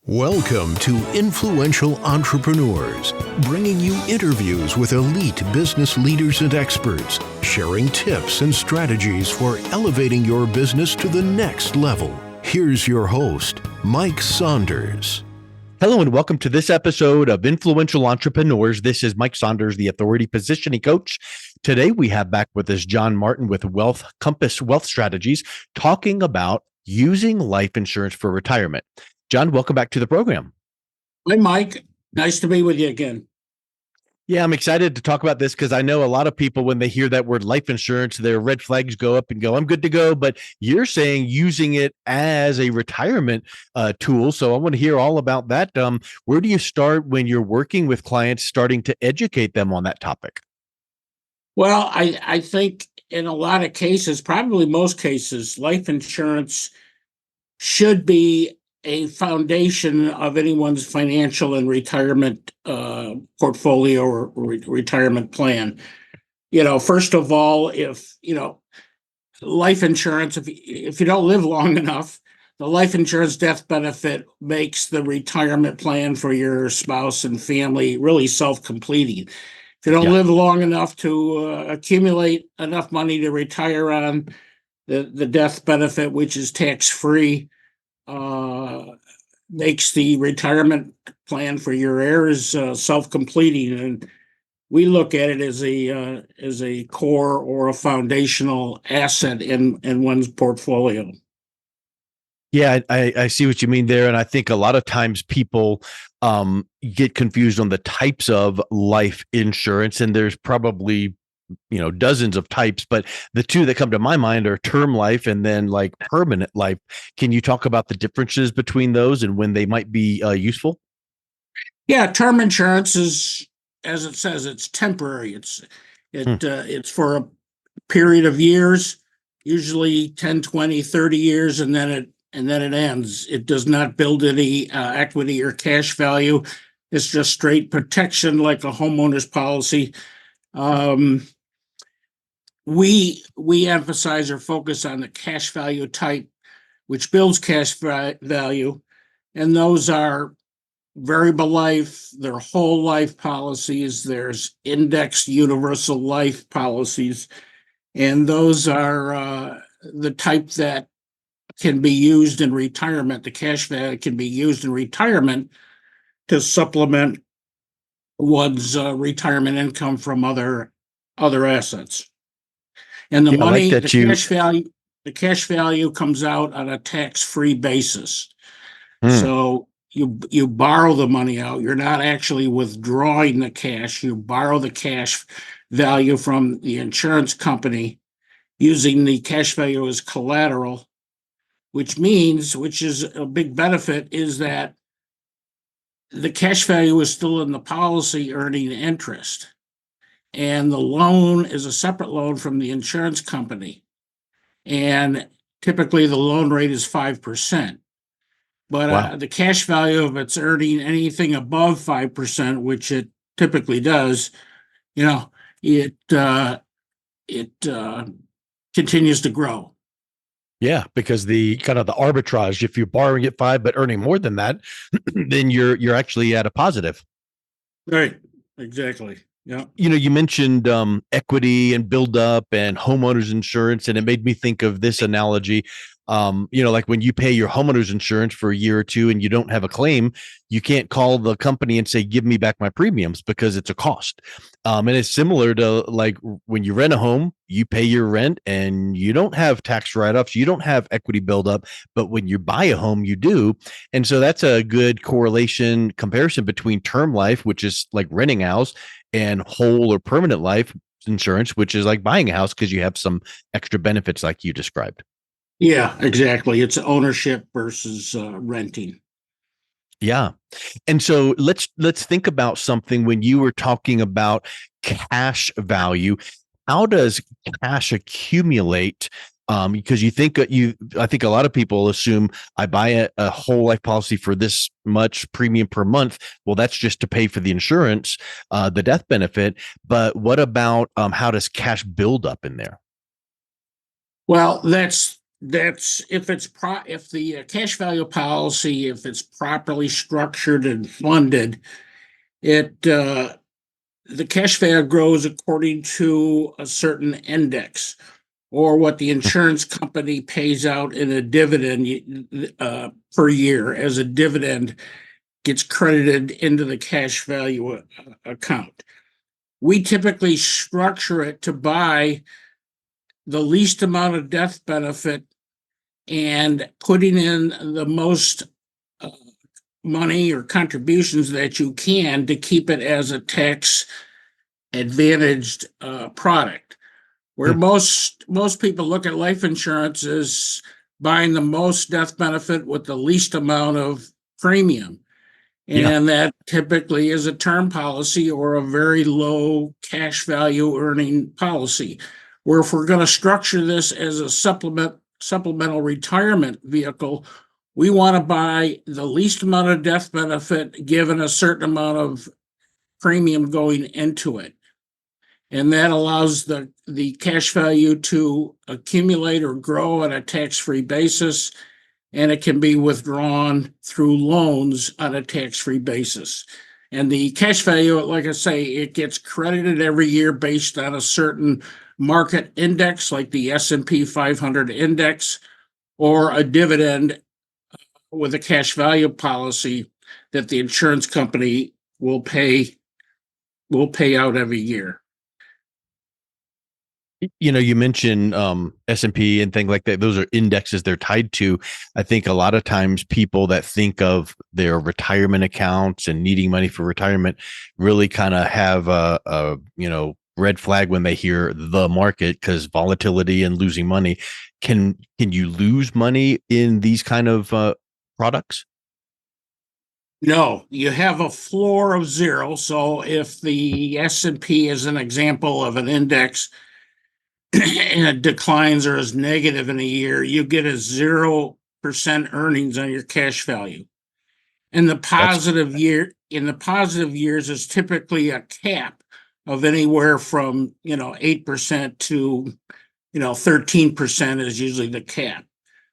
Welcome to Influential Entrepreneurs, bringing you interviews with elite business leaders and experts, sharing tips and strategies for elevating your business to the next level. Here's your host, Mike Saunders. Hello and welcome to this episode of Influential Entrepreneurs. This is Mike Saunders, the Authority Positioning Coach. Today we have back with us John Martin with Compass Wealth Strategies, talking about using life insurance for retirement. John, welcome back to the program. Hi, Mike. Nice to be with you again. Yeah, I'm excited to talk about this because I know a lot of people, when they hear that word life insurance, their red flags go up and go, I'm good to go. But you're saying using it as a retirement tool. So I want to hear all about that. Where do you start when you're working with clients, starting to educate them on that topic? Well, I think in a lot of cases, probably most cases, life insurance should be a foundation of anyone's financial and retirement portfolio or retirement plan. First of all, if life insurance, if you don't live long enough, the life insurance death benefit makes the retirement plan for your spouse and family really self-completing. If you don't live long enough to accumulate enough money to retire on, the death benefit, which is tax-free, makes the retirement plan for your heirs self-completing, and we look at it as a core or a foundational asset in one's portfolio. Yeah, I see what you mean there. And I think a lot of times people get confused on the types of life insurance, and there's probably dozens of types, but the two that come to my mind are term life and then like permanent life. Can you talk about the differences between those and when they might be useful? Yeah, term insurance is, as it says, it's temporary. It's for a period of years, usually 10, 20, 30 years, and then it ends. It does not build any equity or cash value. It's just straight protection like a homeowner's policy. We emphasize or focus on the cash value type, which builds cash value, and those are variable life, they're whole life policies, there's indexed universal life policies, and those are the type that can be used in retirement. The cash value can be used in retirement to supplement one's retirement income from other assets. And the money, like the cash value comes out on a tax-free basis. So you borrow the money out. You're not actually withdrawing the cash. You borrow the cash value from the insurance company using the cash value as collateral, which is a big benefit, is that the cash value is still in the policy earning interest. And the loan is a separate loan from the insurance company. And typically the loan rate is 5%. But the cash value, if it's earning anything above 5%, which it typically does, it continues to grow. Yeah, because the kind of the arbitrage, if you're borrowing at 5 but earning more than that, then you're actually at a positive. Right. Exactly. Yeah. You mentioned equity and build up and homeowners insurance, and it made me think of this analogy. Like when you pay your homeowners insurance for a year or two and you don't have a claim, you can't call the company and say, give me back my premiums, because it's a cost. And it's similar to like when you rent a home, you pay your rent and you don't have tax write-offs, you don't have equity buildup, but when you buy a home, you do. And so that's a good comparison between term life, which is like renting a house, and whole or permanent life insurance, which is like buying a house because you have some extra benefits like you described. Yeah, exactly. It's ownership versus renting. Yeah. And so let's think about something. When you were talking about cash value, how does cash accumulate? Because I think a lot of people assume I buy a whole life policy for this much premium per month. Well, that's just to pay for the insurance, the death benefit. But what about how does cash build up in there? Well, that's That's if if the cash value policy, if it's properly structured and funded, it the cash value grows according to a certain index or what the insurance company pays out in a dividend per year as a dividend gets credited into the cash value account. We typically structure it to buy the least amount of death benefit and putting in the most uh, money or contributions that you can to keep it as a tax advantaged product. Where Hmm. most people look at life insurance as buying the most death benefit with the least amount of premium. Yeah. And that typically is a term policy or a very low cash value earning policy. Where if we're going to structure this as a supplemental retirement vehicle, we want to buy the least amount of death benefit given a certain amount of premium going into it. And that allows the cash value to accumulate or grow on a tax-free basis, and it can be withdrawn through loans on a tax-free basis. And the cash value, like I say, it gets credited every year based on a certain market index, like the S&P 500 index, or a dividend with a cash value policy that the insurance company will pay out every year. You mentioned S&P and things like that. Those are indexes they're tied to. I think a lot of times people that think of their retirement accounts and needing money for retirement really kind of have a red flag when they hear the market, because volatility and losing money. Can you lose money in these kind of products? No, you have a floor of zero. So if the S&P is an example of an index and it declines or is negative in a year, you get a 0% earnings on your cash value. In the That's positive years is typically a cap of anywhere from 8% to 13% is usually the cap.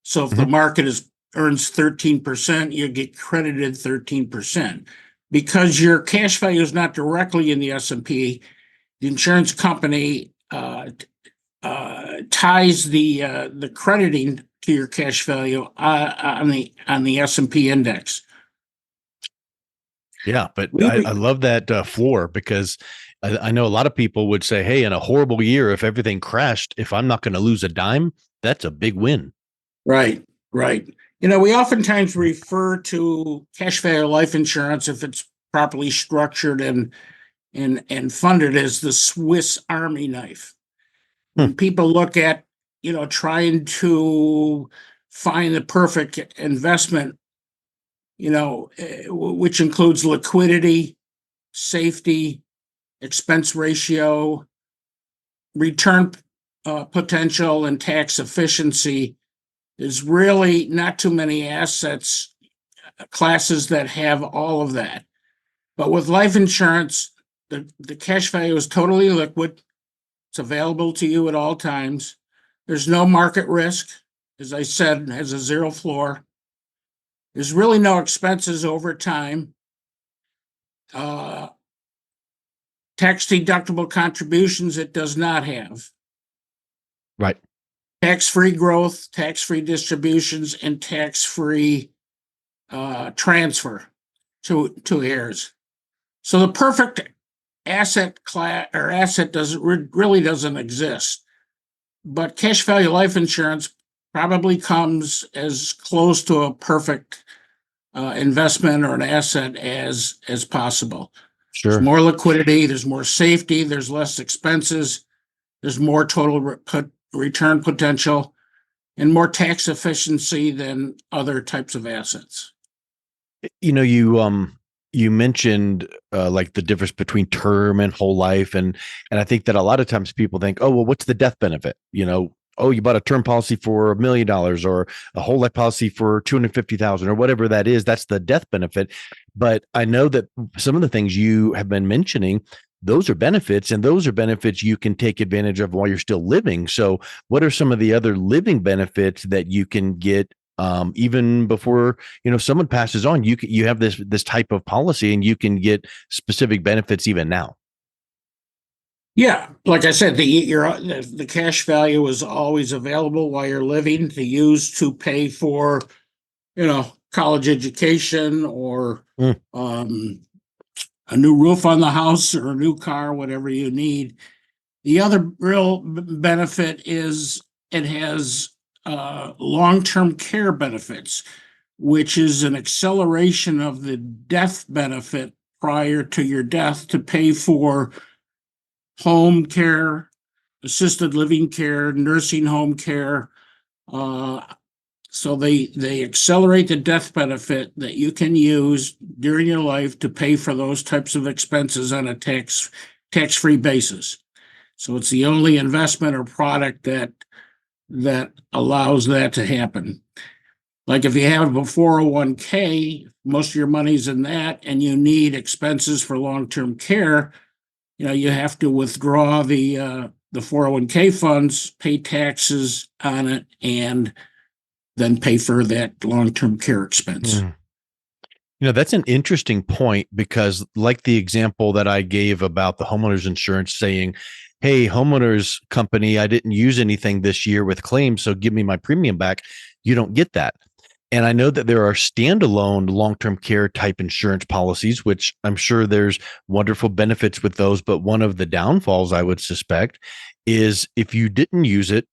So if the Mhm. market earns 13%, you get credited 13%. Because your cash value is not directly in the S&P, the insurance company ties the crediting to your cash value on the S&P index. Yeah, but We I love that floor, because I know a lot of people would say, hey, in a horrible year, if everything crashed, if I'm not going to lose a dime, that's a big win. Right, right. We oftentimes refer to cash value life insurance if it's properly structured and funded as the Swiss Army knife. Hmm. When people look at, trying to find the perfect investment, which includes liquidity, safety, expense ratio, return potential, and tax efficiency, there's really not too many assets classes that have all of that. But with life insurance, the cash value is totally liquid. It's available to you at all times. There's no market risk. As I said, it has a zero floor. There's really no expenses over time. Uh, Tax deductible contributions it does not have. Right. Tax-free growth, tax-free distributions, and tax-free transfer to heirs. So the perfect asset class or asset doesn't exist. But cash value life insurance probably comes as close to a perfect investment or an asset as possible. There's Sure. more liquidity, there's more safety, there's less expenses, there's more total return potential, and more tax efficiency than other types of assets. You mentioned like the difference between term and whole life, and I think that a lot of times people think, oh, well, what's the death benefit? Oh, you bought a term policy for $1 million or a whole life policy for 250,000 or whatever that is. That's the death benefit. But I know that some of the things you have been mentioning, those are benefits, and those are benefits you can take advantage of while you're still living. So what are some of the other living benefits that you can get even before someone passes on? You have this type of policy, and you can get specific benefits even now. Yeah, like I said, the cash value is always available while you're living to use to pay for, college education or Mm. a new roof on the house or a new car, whatever you need. The other real benefit is it has long-term care benefits, which is an acceleration of the death benefit prior to your death to pay for home care, assisted living care, nursing home care. Uh, so they accelerate the death benefit that you can use during your life to pay for those types of expenses on a tax-free basis. So it's the only investment or product that allows that to happen. Like if you have a 401k, most of your money's in that, and you need expenses for long-term care, you have to withdraw the 401k funds, pay taxes on it, and then pay for that long-term care expense. Mm. That's an interesting point, because like the example that I gave about the homeowners insurance saying, hey, homeowners company, I didn't use anything this year with claims, so give me my premium back. You don't get that. And I know that there are standalone long-term care type insurance policies, which I'm sure there's wonderful benefits with those. But one of the downfalls, I would suspect, is if you didn't use it,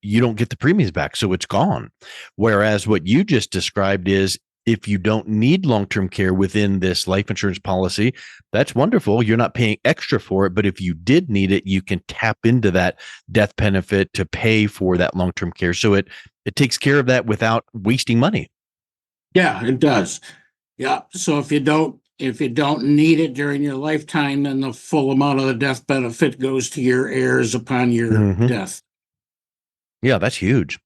you don't get the premiums back. So it's gone. Whereas what you just described is, if you don't need long-term care within this life insurance policy, that's wonderful. You're not paying extra for it. But if you did need it, you can tap into that death benefit to pay for that long-term care. So it takes care of that without wasting money. Yeah, it does. Yeah. So if you don't need it during your lifetime, then the full amount of the death benefit goes to your heirs upon your death. Yeah, that's huge.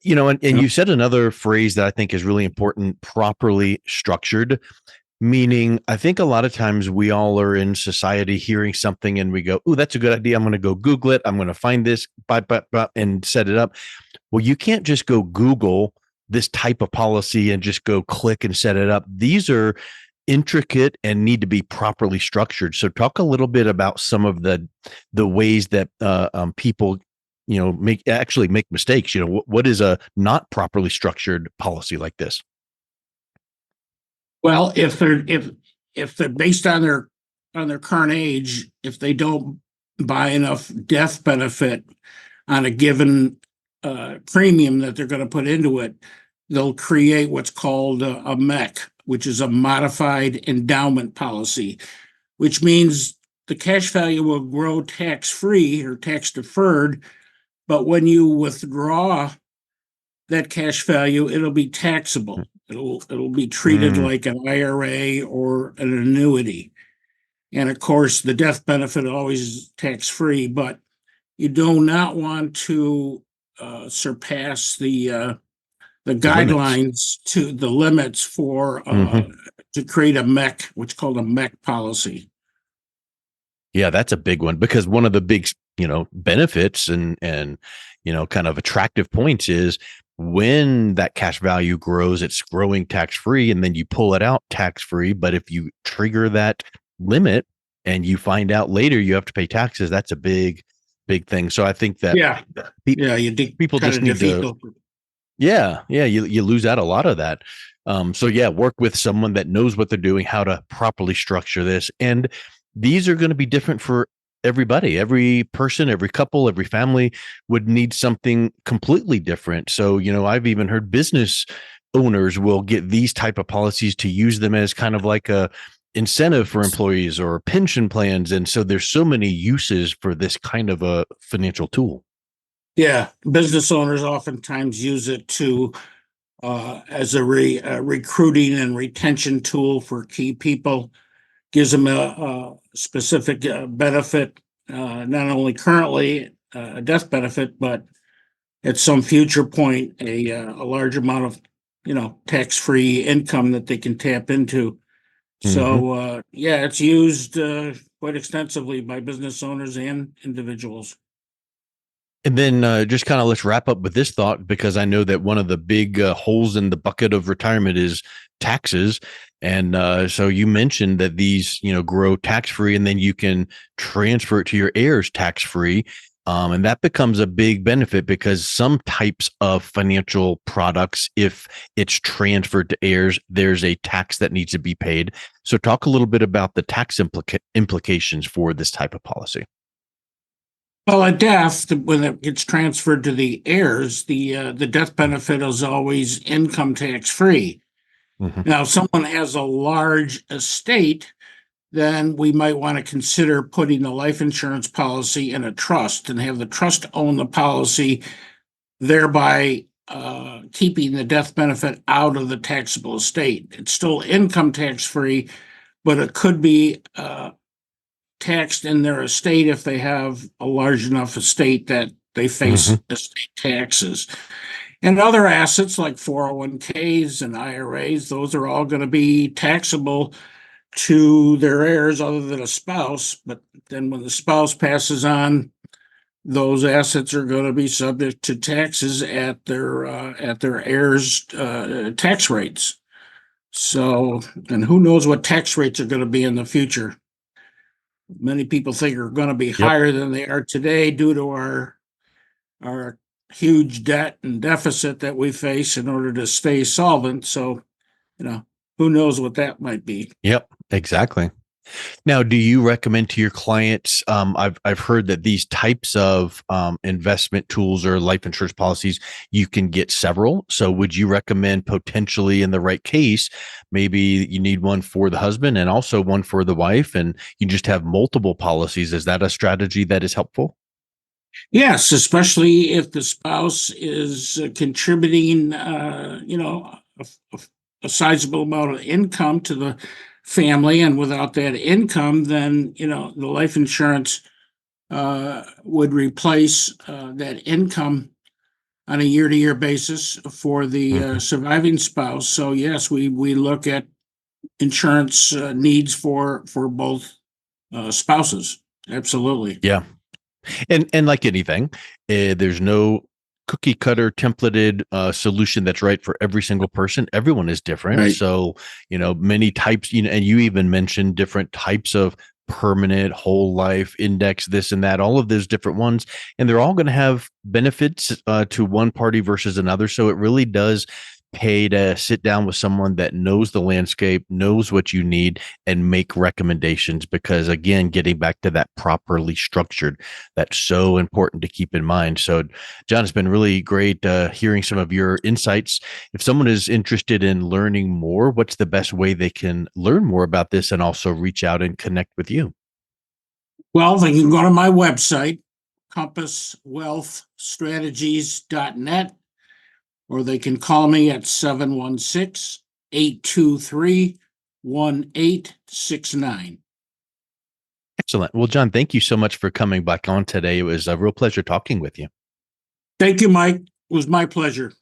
And you said another phrase that I think is really important: properly structured. Meaning, I think a lot of times we all are in society hearing something and we go, "Oh, that's a good idea. I'm going to go Google it. I'm going to find this, and set it up." Well, you can't just go Google this type of policy and just go click and set it up. These are intricate and need to be properly structured. So, talk a little bit about some of the ways that people make mistakes. What is a not properly structured policy like this? Well, if they're based on their current age, if they don't buy enough death benefit on a given premium that they're going to put into it, they'll create what's called a MEC, which is a modified endowment policy, which means the cash value will grow tax-free or tax-deferred, but when you withdraw that cash value, it'll be taxable. It'll be treated like an IRA or an annuity. And of course, the death benefit always is tax-free, but you do not want to surpass the guidelines to the limits for to create a MEC, which is called a MEC policy. Yeah, that's a big one, because one of the big, benefits and kind of attractive points is when that cash value grows, it's growing tax free, and then you pull it out tax free. But if you trigger that limit and you find out later you have to pay taxes, that's a big thing. So I think that people just need to. Yeah, you lose out a lot of that. So yeah, work with someone that knows what they're doing, how to properly structure this. And these are going to be different for everybody. Every person, every couple, every family would need something completely different. So, I've even heard business owners will get these type of policies to use them as kind of like a incentive for employees or pension plans. And so there's so many uses for this kind of a financial tool. Yeah, business owners oftentimes use it to as a recruiting and retention tool for key people. Gives them a specific benefit, not only currently a death benefit, but at some future point a large amount of tax-free income that they can tap into. So yeah, it's used quite extensively by business owners and individuals. And then just kind of let's wrap up with this thought, because I know that one of the big holes in the bucket of retirement is taxes. And so you mentioned that these, grow tax free, and then you can transfer it to your heirs tax free. And that becomes a big benefit, because some types of financial products, if it's transferred to heirs, there's a tax that needs to be paid. So talk a little bit about the tax implications for this type of policy. Well, at death, when it gets transferred to the heirs, the death benefit is always income tax free. Mm-hmm. Now, if someone has a large estate, then we might want to consider putting the life insurance policy in a trust and have the trust own the policy, thereby keeping the death benefit out of the taxable estate. It's still income tax free, but it could be taxed in their estate if they have a large enough estate that they face estate taxes. And other assets like 401ks and IRAs, those are all going to be taxable to their heirs other than a spouse. But then when the spouse passes on, those assets are going to be subject to taxes at their heirs' tax rates. So, and who knows what tax rates are going to be in the future? Many people think are going to be higher than they are today due to our huge debt and deficit that we face in order to stay solvent. So, who knows what that might be? Yep, exactly. Now, do you recommend to your clients? I've heard that these types of investment tools or life insurance policies, you can get several. So, would you recommend potentially, in the right case, maybe you need one for the husband and also one for the wife, and you just have multiple policies? Is that a strategy that is helpful? Yes, especially if the spouse is contributing, a sizable amount of income to the family, and without that income, then the life insurance would replace that income on a year-to-year basis for the surviving spouse. So yes, we look at insurance needs for both spouses. Absolutely. Yeah. And like anything, there's no cookie cutter templated solution that's right for every single person. Everyone is different. Right. So, many types, and you even mentioned different types of permanent, whole life, index, this and that, all of those different ones. And they're all going to have benefits to one party versus another. So it really does pay to sit down with someone that knows the landscape, knows what you need, and make recommendations. Because again, getting back to that properly structured, that's so important to keep in mind. So John, it's been really great hearing some of your insights. If someone is interested in learning more, what's the best way they can learn more about this and also reach out and connect with you? Well, they can go to my website, compasswealthstrategies.net, or they can call me at 716-823-1869. Excellent. Well, John, thank you so much for coming back on today. It was a real pleasure talking with you. Thank you, Mike. It was my pleasure.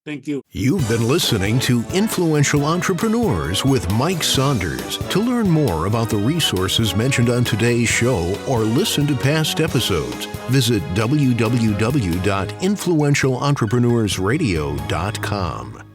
Thank you. You've been listening to Influential Entrepreneurs with Mike Saunders. To learn more about the resources mentioned on today's show or listen to past episodes, visit www.influentialentrepreneursradio.com.